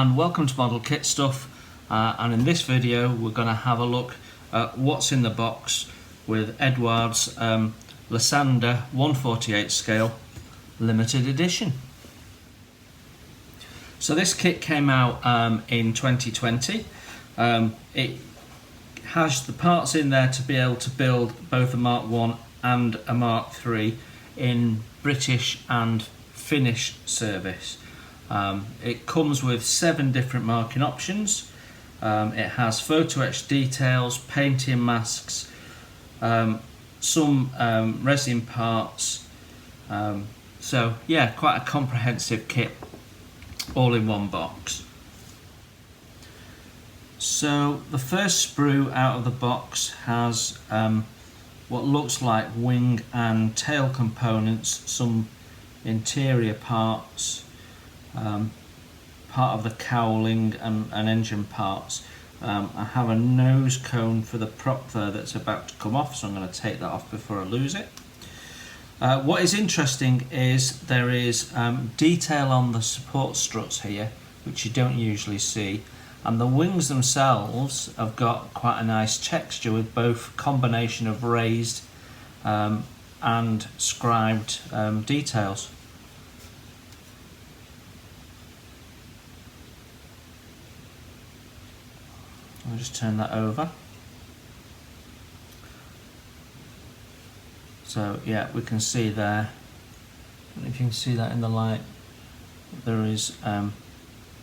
and welcome to Model Kit Stuff, and in this video we're going to have a look at what's in the box with Eduard's Lysander 1/48 scale limited edition. So this kit came out in 2020. It has the parts in there to be able to build both a Mark 1 and a Mark 3 in British and Finnish service. It comes with 7 different marking options. It has photo etch details, painting masks, some resin parts. So yeah, quite a comprehensive kit all in one box. So the first sprue out of the box has what looks like wing and tail components, some interior parts, part of the cowling and engine parts. I have a nose cone for the prop there that's about to come off, so I'm going to take that off before I lose it. What is interesting is there is detail on the support struts here, which you don't usually see, and the wings themselves have got quite a nice texture with both combination of raised and scribed details. I'll just turn that over. So yeah, we can see there, I don't know if you can see that in the light, there is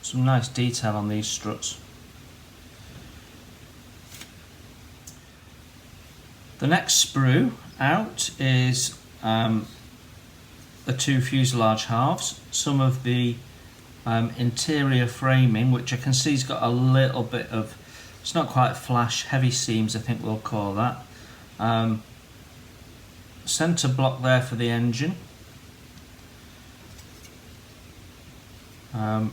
some nice detail on these struts. The next sprue out is the 2 fuselage halves. Some of the interior framing, which I can see has got a little bit of, it's not quite flash, heavy seams I think we'll call that. Centre block there for the engine.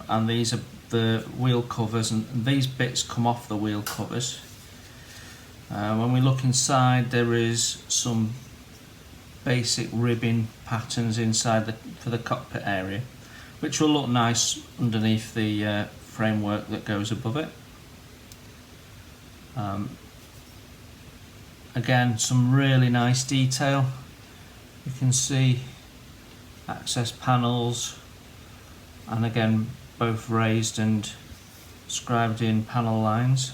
And these are the wheel covers, and these bits come off the wheel covers. When we look inside, there is some basic ribbing patterns inside for the cockpit area, which will look nice underneath the framework that goes above it. Again, some really nice detail. You can see access panels, and again both raised and scribed in panel lines.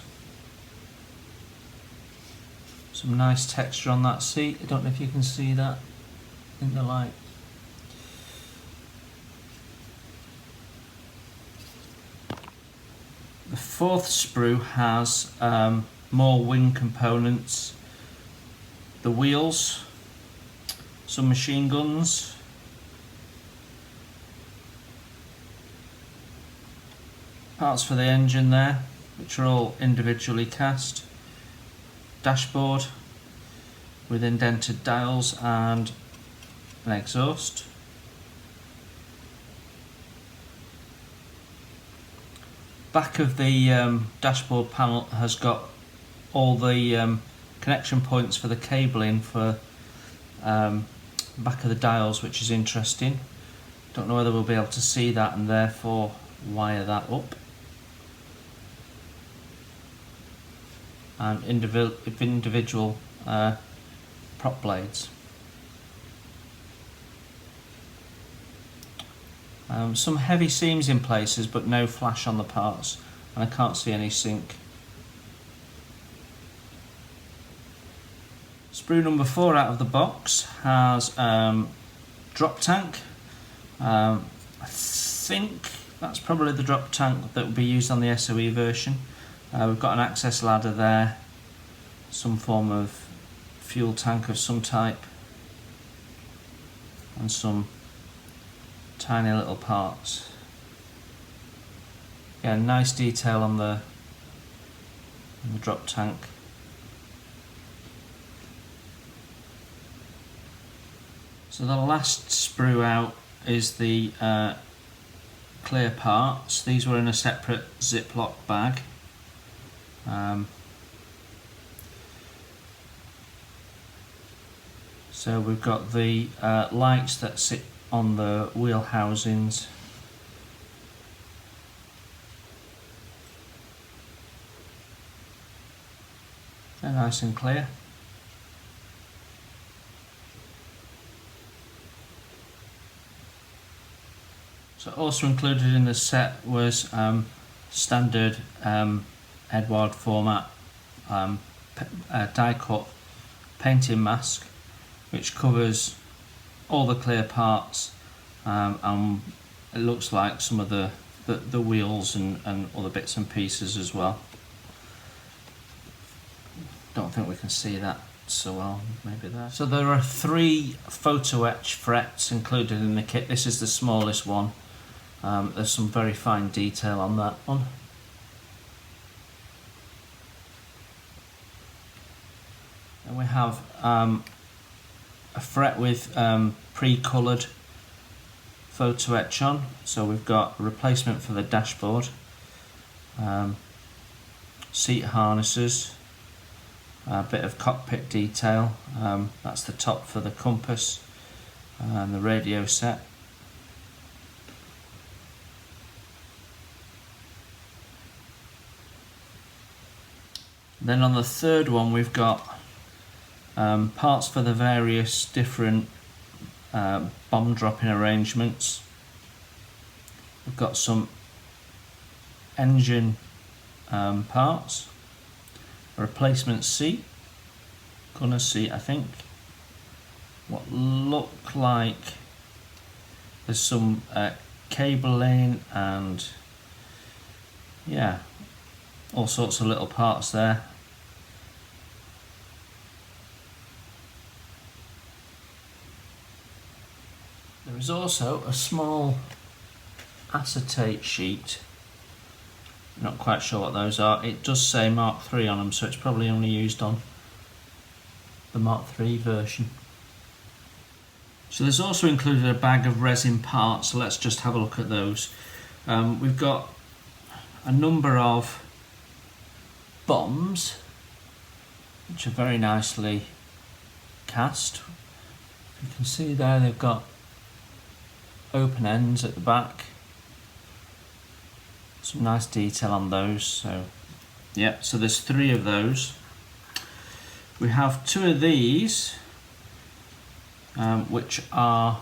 Some nice texture on that seat. I don't know if you can see that in the light. The 4th sprue has more wing components, the wheels, some machine guns, parts for the engine there, which are all individually cast, dashboard with indented dials and an exhaust. Back of the dashboard panel has got all the connection points for the cabling for back of the dials, which is interesting. Don't know whether we'll be able to see that and therefore wire that up. And individual prop blades. Some heavy seams in places, but no flash on the parts, and I can't see any sink. Sprue number 4 out of the box has drop tank. I think that's probably the drop tank that will be used on the SOE version. We've got an access ladder there, some form of fuel tank of some type, and some tiny little parts. Yeah, nice detail on the drop tank. So the last sprue out is the clear parts. These were in a separate Ziploc bag. So we've got the lights that sit on the wheel housings, They're nice and clear. So also included in the set was standard Eduard format die cut painting mask, which covers all the clear parts, and it looks like some of the wheels and other bits and pieces as well. Don't think we can see that so well, maybe there. So there are 3 photo etch frets included in the kit. This is the smallest one. There's some very fine detail on that one. And we have a fret with pre-coloured photo etch on. So we've got a replacement for the dashboard, seat harnesses, a bit of cockpit detail, that's the top for the compass and the radio set. Then on the third one we've got parts for the various different bomb dropping arrangements. We've got some engine parts, a replacement seat, gunner seat I think, what look like there's some cabling and yeah, all sorts of little parts there. There is also a small acetate sheet. Not quite sure what those are. It does say Mark III on them, so it's probably only used on the Mark III version. So there's also included a bag of resin parts, so let's just have a look at those. We've got a number of bombs, which are very nicely cast. You can see there they've got open ends at the back. Some nice detail on those. So yeah, so there's 3 of those. We have 2 of these, which are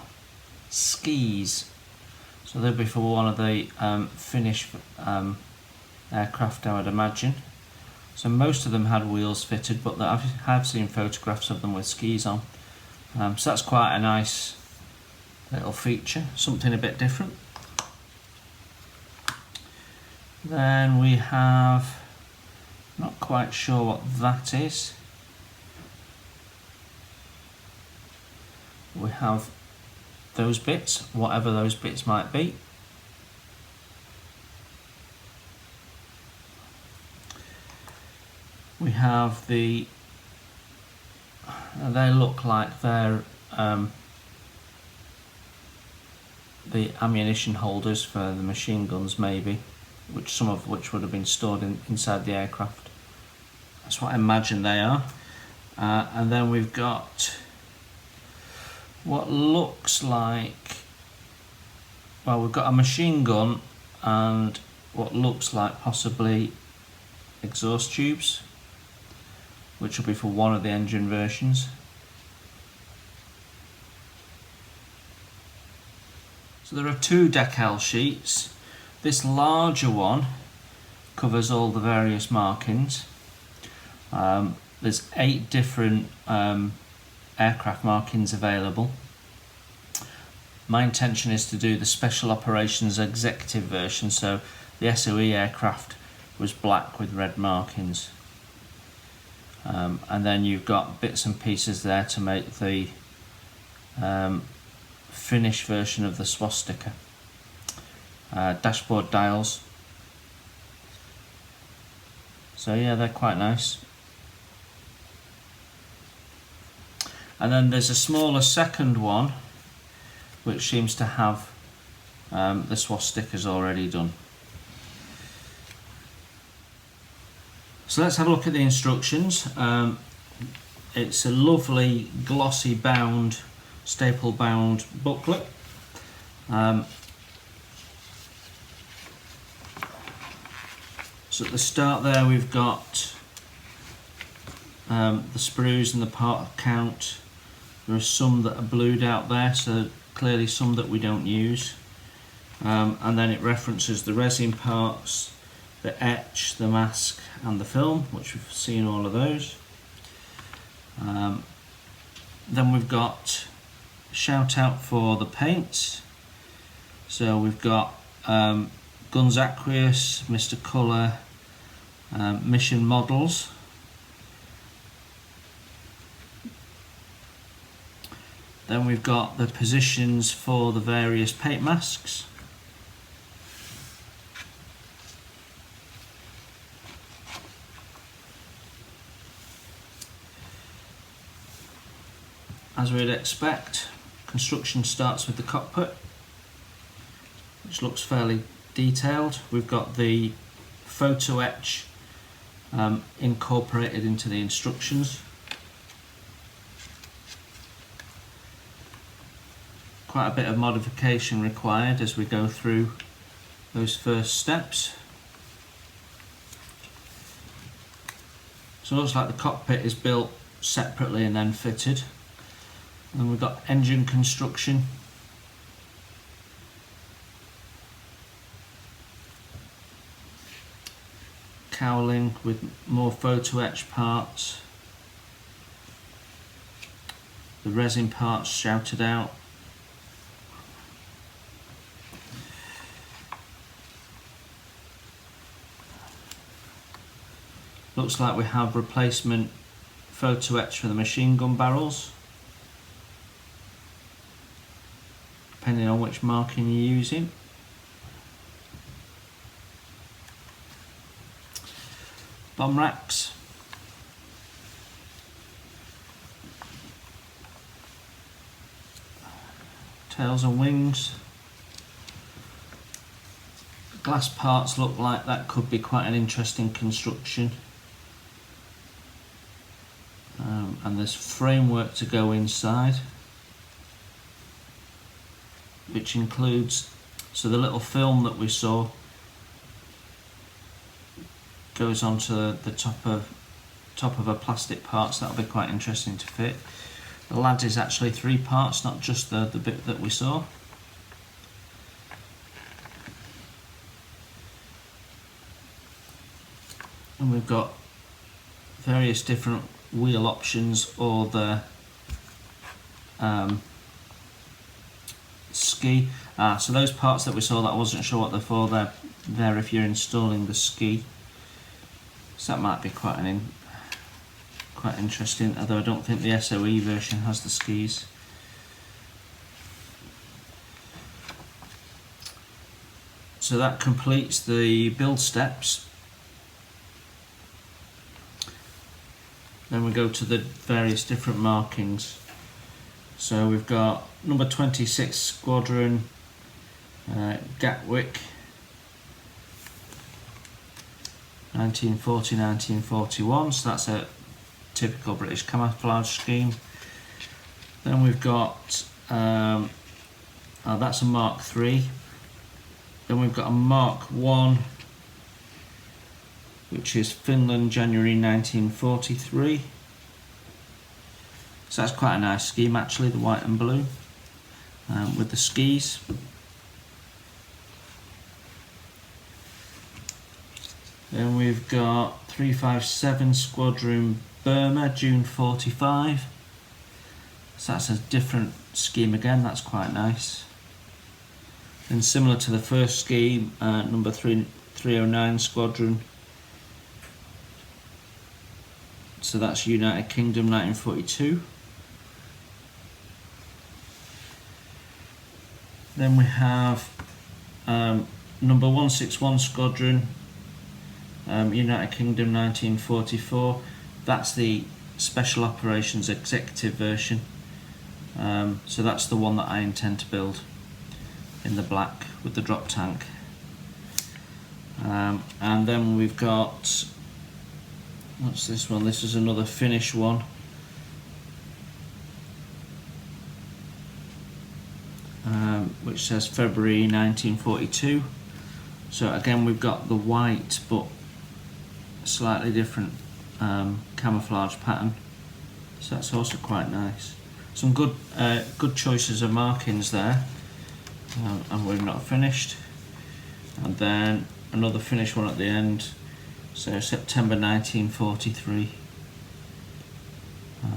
skis. So they'll be for one of the Finnish aircraft, I would imagine. So most of them had wheels fitted, but I have seen photographs of them with skis on. So that's quite a nice little feature, something a bit different. Then we have, not quite sure what that is. We have those bits, whatever those bits might be. We have the, they look like they're the ammunition holders for the machine guns maybe, which some of which would have been stored inside the aircraft. That's what I imagine they are. And then we've got what looks like, well, we've got a machine gun and what looks like possibly exhaust tubes, which will be for one of the engine versions. So there are 2 decal sheets. This larger one covers all the various markings. There's 8 different aircraft markings available. My intention is to do the Special Operations Executive version, so the SOE aircraft was black with red markings. And then you've got bits and pieces there to make the Finnish version of the swastika. Dashboard dials. So yeah, they're quite nice. And then there's a smaller second one which seems to have the swastikas already done. So let's have a look at the instructions. It's a lovely glossy bound, staple bound booklet. So at the start there we've got the sprues and the part count. There are some that are blued out there, so clearly some that we don't use. And then it references the resin parts, the etch, the mask and the film, which we've seen all of those. Then we've got shout out for the paints. So we've got Guns Aqueous, Mr. Colour, Mission Models. Then we've got the positions for the various paint masks. As we'd expect, construction starts with the cockpit, which looks fairly detailed. We've got the photo etch incorporated into the instructions. Quite a bit of modification required as we go through those first steps. So it looks like the cockpit is built separately and then fitted. And we've got engine construction. Cowling with more photo etch parts. The resin parts shouted out. Looks like we have replacement photo etch for the machine gun barrels, depending on which marking you're using. Bomb racks. Tails and wings. Glass parts look like that could be quite an interesting construction. And there's framework to go inside, which includes, so the little film that we saw goes onto the top of a plastic part, so that'll be quite interesting to fit. The lad is actually 3 parts, not just the bit that we saw. And we've got various different wheel options, or the ski. So those parts that we saw that I wasn't sure what they're for, they're there if you're installing the ski. So that might be quite interesting, although I don't think the SOE version has the skis. So that completes the build steps. Then we go to the various different markings. So we've got number 26 Squadron, Gatwick, 1940-1941, so that's a typical British camouflage scheme. Then we've got, that's a Mark III. Then we've got a Mark I, which is Finland, January 1943. So that's quite a nice scheme actually, the white and blue, with the skis. Then we've got 357 Squadron Burma, June 45. So that's a different scheme again, that's quite nice. And similar to the first scheme, number 309 Squadron. So that's United Kingdom, 1942. Then we have number 161 Squadron, United Kingdom, 1944. That's the Special Operations Executive version. So that's the one that I intend to build in the black with the drop tank. And then we've got, what's this one? This is another Finnish one. Which says February 1942. So again we've got the white but slightly different camouflage pattern, so that's also quite nice. Some good choices of markings there, and we're not finished. And then another finished one at the end, so September 1943.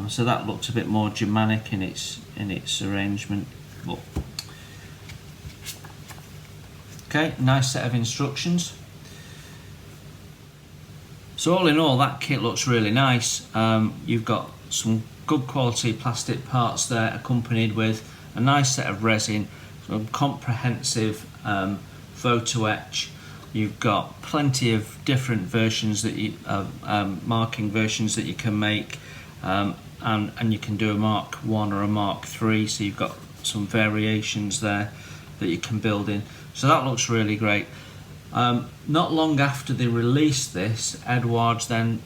So that looks a bit more Germanic in its arrangement. But okay, nice set of instructions. So all in all, that kit looks really nice. You've got some good quality plastic parts there, accompanied with a nice set of resin, some comprehensive photo etch. You've got plenty of different versions that you marking versions that you can make, and you can do a Mark 1 or a Mark 3, so you've got some variations there that you can build in. So that looks really great. Not long after they released this, Eduard then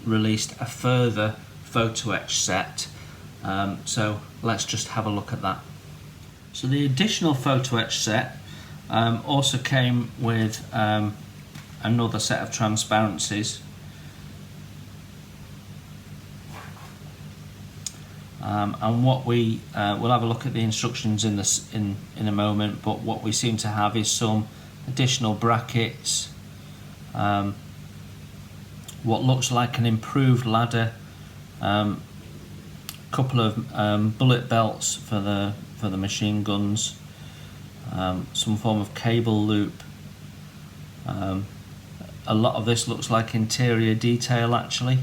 released a further photo etch set. So let's just have a look at that. So the additional photo etch set also came with another set of transparencies. And what we'll have a look at the instructions in a moment, but what we seem to have is some additional brackets, what looks like an improved ladder, couple of bullet belts for the machine guns, some form of cable loop. A lot of this looks like interior detail actually.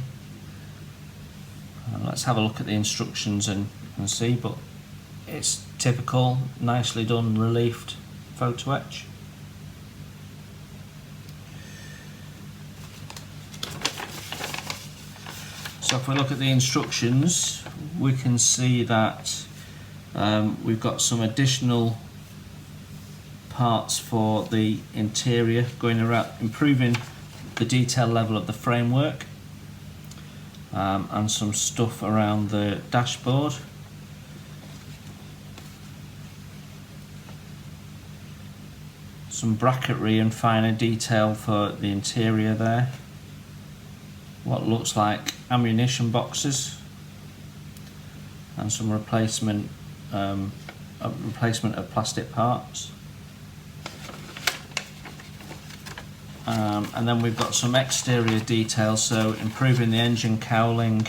Let's have a look at the instructions and see, but it's typical, nicely done, reliefed photo etch. So if we look at the instructions, we can see that we've got some additional parts for the interior, going around improving the detail level of the framework, and some stuff around the dashboard. Some bracketry and finer detail for the interior there. What looks like ammunition boxes, and some replacement of plastic parts. And then we've got some exterior details, so improving the engine cowling,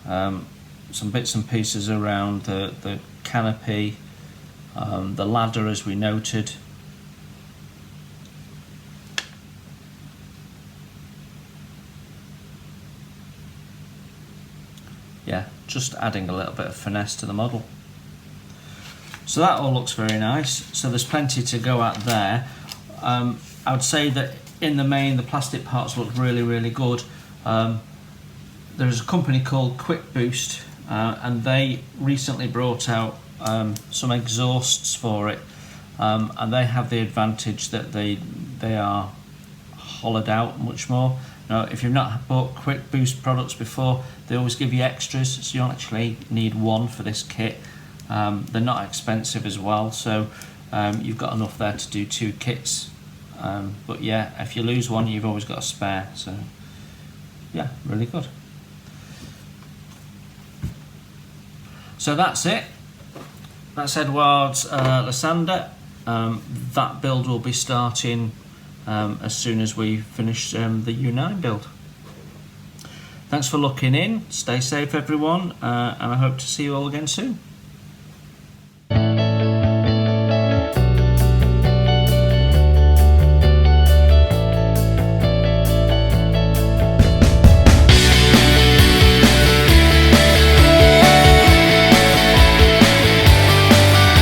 some bits and pieces around the canopy, the ladder as we noted. Yeah, just adding a little bit of finesse to the model. So that all looks very nice, so there's plenty to go at there. I would say that in the main the plastic parts look really good. There's a company called Quick Boost, and they recently brought out some exhausts for it, and they have the advantage that they are hollowed out much more. Now, if you've not bought Quick Boost products before, they always give you extras, so you don't actually need one for this kit. They're not expensive as well, so you've got enough there to do 2 kits. But yeah, if you lose one, you've always got a spare, so yeah, really good. So that's it. That's Eduard's Lysander. That build will be starting as soon as we finish the U9 build. Thanks for looking in. Stay safe everyone, and I hope to see you all again soon.